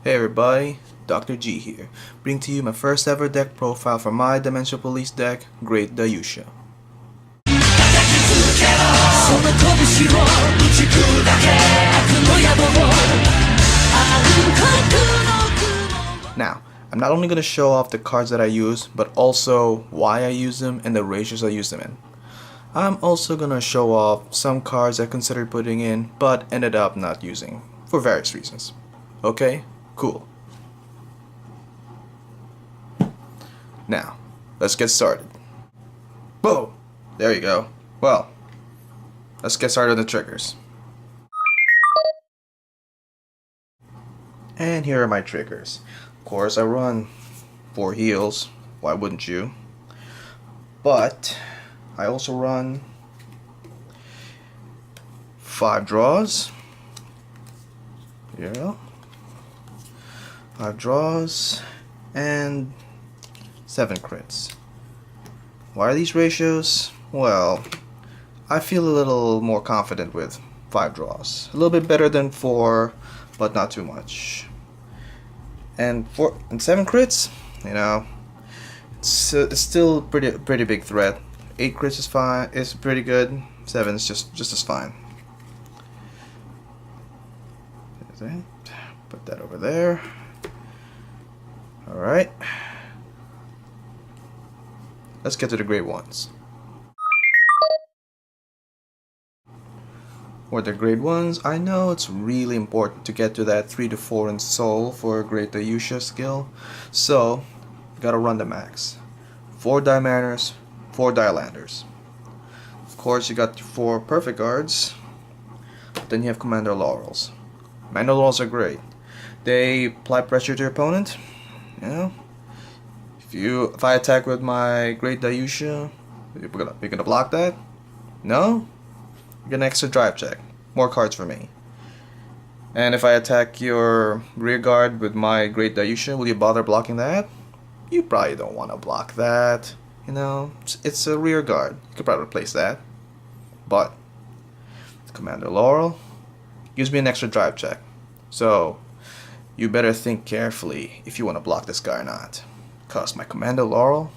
Hey everybody, Dr. G here, bringing to you my first ever deck profile for my Dimensional Police deck, Great Daiyusha. Now, I'm not only going to show off the cards that I use, but also why I use them and the ratios I use them in. I'm also going to show off some cards I considered putting in, but ended up not using, for various reasons. Okay, cool. Now, let's get started. Boom! There you go. Well, let's get started on the triggers. And here are my triggers. Of course, I run 4 heals. Why wouldn't you? But I also run 5 draws. Yeah. 5 draws and 7 crits. Why are these ratios? Well, I feel a little more confident with 5 draws. A little bit better than 4, but not too much. And 7 crits, you know, it's still pretty big threat. 8 crits is fine. It's pretty good. 7 is just as fine. Put that over there. All right. Let's get to the grade 1s. For the grade 1s, I know it's really important to get to that 3 to 4 in soul for a great Daiyusha skill, so gotta run the max. 4 Die Mariners, 4 Die Landers. Of course, you got your 4 perfect guards. Then you have Commander Laurels. Commander Laurels are great. They apply pressure to your opponent. You know, if I attack with my great Daiyusha, you're gonna block that? No? You get an extra drive check. More cards for me. And if I attack your rear guard with my great Daiyusha, will you bother blocking that? You probably don't want to block that. You know, it's a rear guard. You could probably replace that. But Commander Laurel gives me an extra drive check. So you better think carefully if you want to block this guy or not. Because my Commander Laurel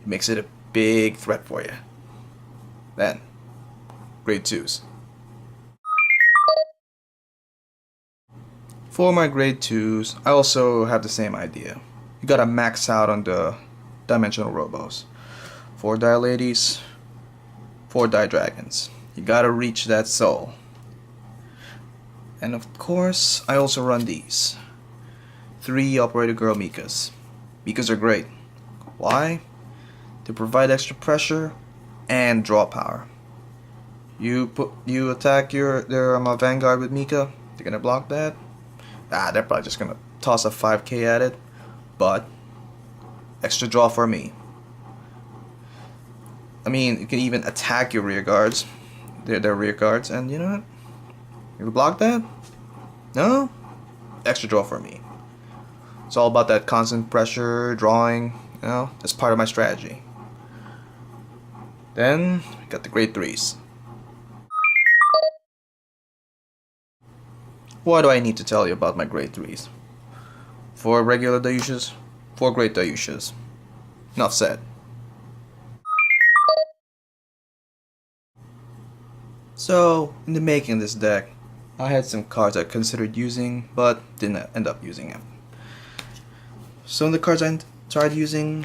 makes it a big threat for you. Then grade 2s. For my grade 2s, I also have the same idea. You gotta max out on the dimensional robos. 4 Die Ladies, 4 Die Dragons. You gotta reach that soul. And of course, I also run these. 3 Operator Girl Mikas. Mikas are great. Why? They provide extra pressure and draw power. You attack their Vanguard with Mika, they're gonna block that. They're probably just gonna toss a 5k at it, but extra draw for me. I mean, you can even attack your rear guards, their rear guards, and you know what? You block that? No? Extra draw for me. It's all about that constant pressure, drawing, you know, that's part of my strategy. Then, we got the grade 3s. Why do I need to tell you about my grade 3s? 4 regular Daiyushas, 4 great Daiyushas. Enough said. So, in the making of this deck, I had some cards I considered using, but didn't end up using them. Some of the cards I tried using,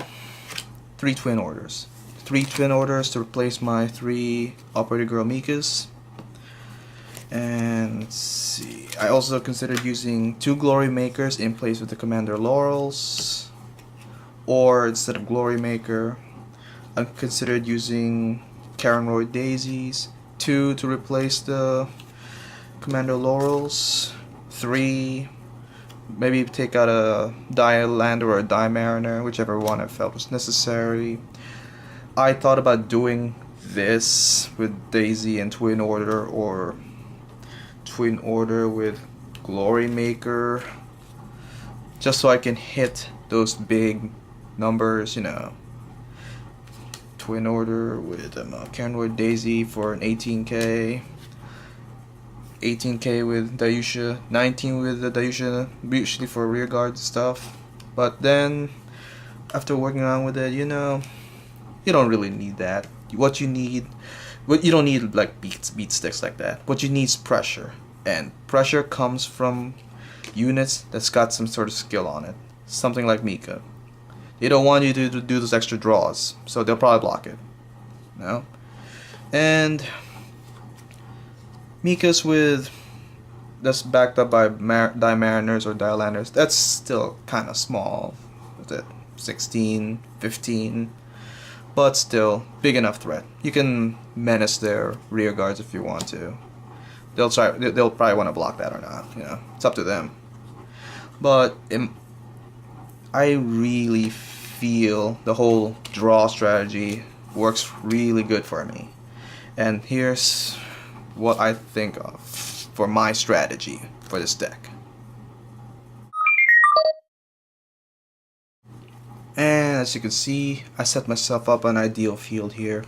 3 Twin Orders. 3 Twin Orders to replace my 3 Operator Girl Mikas. And let's see, I also considered using 2 Glory Makers in place with the Commander Laurels. Or instead of Glory Maker, I considered using Karen Daisies. 2 to replace the Commander Laurels. 3, maybe take out a Die Lander or a Die Mariner, whichever one I felt was necessary. I thought about doing this with Daisy and Twin Order, or Twin Order with Glory Maker, just so I can hit those big numbers, you know. Twin Order with Karen Daisy for an 18k, 18k with Daiyusha, 19 with the Daiyusha, usually for rear guard stuff. But then, after working on with it, you know, you don't really need that. What you need, what you don't need like beat sticks like that. What you need is pressure, and pressure comes from units that's got some sort of skill on it. Something like Mika. They don't want you to do those extra draws, so they'll probably block it. You know? And Mika's with that's backed up by Dimariners or Diolanders. That's still kind of small. What's it? 16, 15, but still big enough threat. You can menace their rear guards if you want to. They'll try. They'll probably want to block that or not. You know, it's up to them. But I really feel the whole draw strategy works really good for me. And here's what I think of for my strategy for this deck. And as you can see, I set myself up an ideal field here.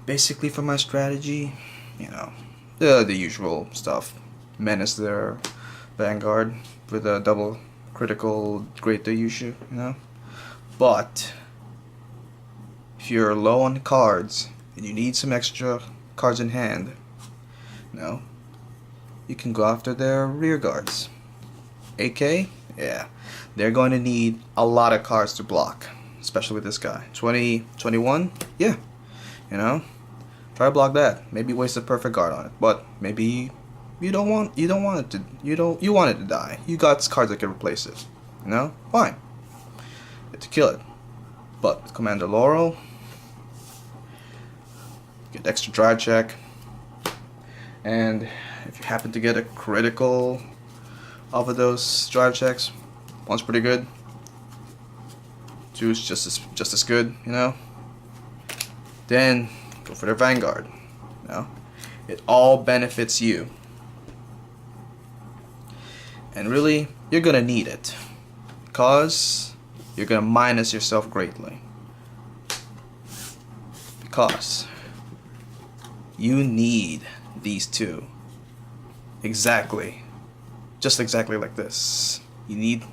Basically for my strategy, you know, the usual stuff. Menace their Vanguard with a double critical Great Daiyusha, you know. But if you're low on cards and you need some extra cards in hand, you know, you can go after their rear guards. AK, yeah, they're going to need a lot of cards to block, especially with this guy. 20, 21, yeah, you know, try to block that. Maybe waste a perfect guard on it, but maybe you want it to die. You got cards that can replace it, you know, fine, to kill it. But Commander Laurel, get extra drive check, and if you happen to get a critical off of those drive checks, one's pretty good, two's just as good, you know. Then go for their Vanguard. You know, it all benefits you, and really you're gonna need it because you're gonna minus yourself greatly, because you need these two just exactly like this. You need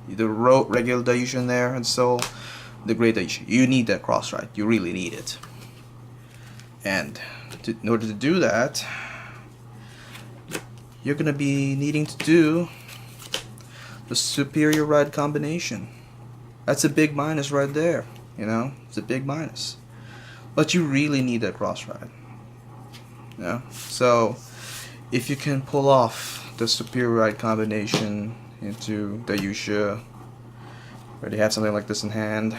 the regular Daiyusha in there, and so the Great Daiyusha. You need that cross ride. You really need it. And in order to do that, you're gonna be needing to do the superior ride combination. That's a big minus right there. You know, it's a big minus. But you really need that cross ride. You know? So if you can pull off the superior ride combination into Daiyusha, already have something like this in hand,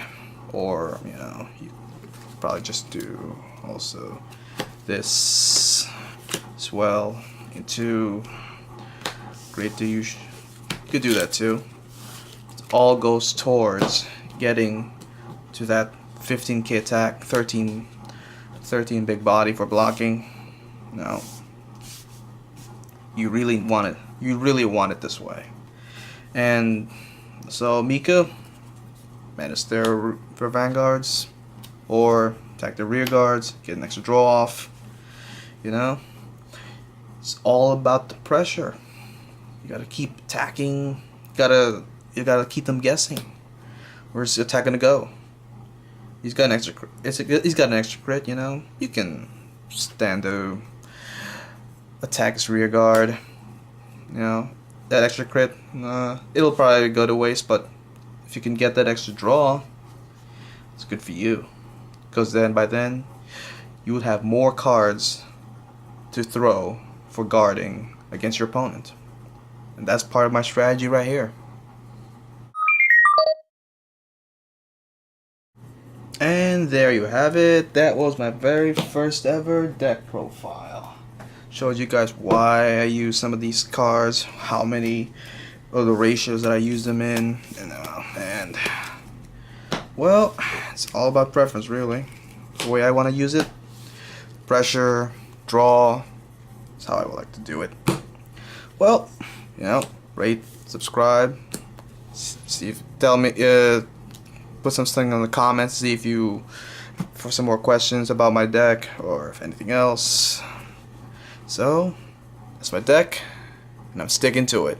or you know, you probably just do also this as well into Great Daiyusha. You could do that too. It all goes towards getting to that 15k attack, 13 big body for blocking. No, you really want it. You really want it this way. And so Mika, menace their vanguards, or attack their rear guards, get an extra draw off. You know, it's all about the pressure. You gotta keep attacking. You gotta keep them guessing. Where's the attack gonna go? He's got an extra. He's got an extra crit. You know, you can stand to attack his rear guard. You know, that extra crit, it'll probably go to waste, but if you can get that extra draw, it's good for you, because by then you would have more cards to throw for guarding against your opponent, and that's part of my strategy right here. And there you have it. That was my very first ever deck profile. Showed you guys why I use some of these cards, how many of the ratios that I use them in, and well, it's all about preference really. The way I want to use it, pressure, draw, that's how I would like to do it. Well, you know, rate, subscribe, see if tell me, put something in the comments, see if you for some more questions about my deck or if anything else. So, That's my deck, and I'm sticking to it.